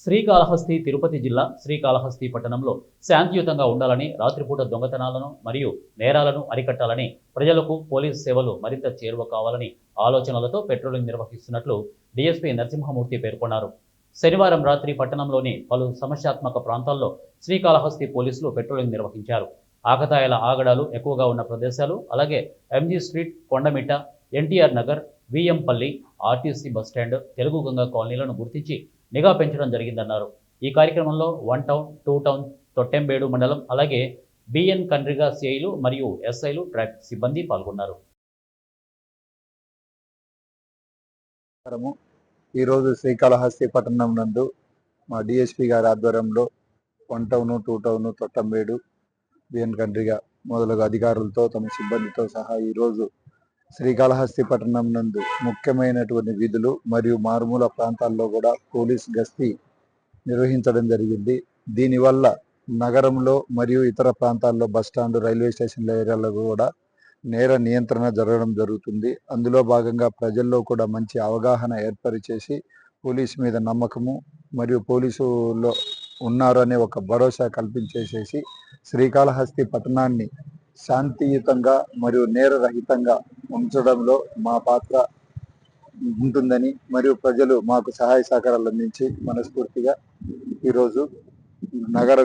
శ్రీకాళహస్తి తిరుపతి జిల్లా శ్రీకాళహస్తి పట్టణంలో శాంతియుతంగా ఉండాలని, రాత్రిపూట దొంగతనాలను మరియు నేరాలను అరికట్టాలని, ప్రజలకు పోలీసు సేవలు మరింత చేరువ కావాలని ఆలోచనలతో పెట్రోలింగ్ నిర్వహిస్తున్నట్లు డీఎస్పీ నరసింహమూర్తి పేర్కొన్నారు. శనివారం రాత్రి పట్టణంలోని పలు సమస్యాత్మక ప్రాంతాల్లో శ్రీకాళహస్తి పోలీసులు పెట్రోలింగ్ నిర్వహించారు. ఆకతాయిల ఆగడాలు ఎక్కువగా ఉన్న ప్రదేశాలు, అలాగే MG street, Kondamitta, NTR Nagar, Vempalli, RTC bus stand, Telugu Ganga కాలనీలను గుర్తించి నిఘా పెంచడం జరిగిందన్నారు. ఈ కార్యక్రమంలో 1 టౌన్, 2 టౌన్, తొట్టెంబేడు మండలం, అలాగే బిఎన్ కండ్రిగా సిఐలు మరియు ఎస్ఐలు, ట్రాఫిక్ సిబ్బంది పాల్గొన్నారు. ఈరోజు శ్రీకాళహస్తి పట్టణం నందు మా డిఎస్పీ గారి ఆధ్వర్యంలో 1 టౌన్, 2 టౌన్, తొట్టంబేడు, బిఎన్ కండ్రిగా మొదలగు అధికారులతో తమ సిబ్బందితో సహా ఈరోజు శ్రీకాళహస్తి పట్టణం నందు ముఖ్యమైనటువంటి విధులు మరియు మారుమూల ప్రాంతాల్లో కూడా పోలీస్ గస్తీ నిర్వహించడం జరిగింది. దీనివల్ల నగరంలో మరియు ఇతర ప్రాంతాల్లో బస్టాండ్, రైల్వే స్టేషన్ల ఏరియాలో కూడా నేర నియంత్రణ జరగడం జరుగుతుంది. అందులో భాగంగా ప్రజల్లో కూడా మంచి అవగాహన ఏర్పరిచేసి పోలీసు మీద నమ్మకము మరియు పోలీసులో ఉన్నారు అనే ఒక భరోసా కల్పించేసేసి శ్రీకాళహస్తి పట్టణాన్ని శాంతియుతంగా మరియు నేరరహితంగా ఉంచడంలో మా పాత్ర ఉంటుందని మరియు ప్రజలు మాకు సహాయ సహకారాలు అందించి మనస్ఫూర్తిగా ఈరోజు నగర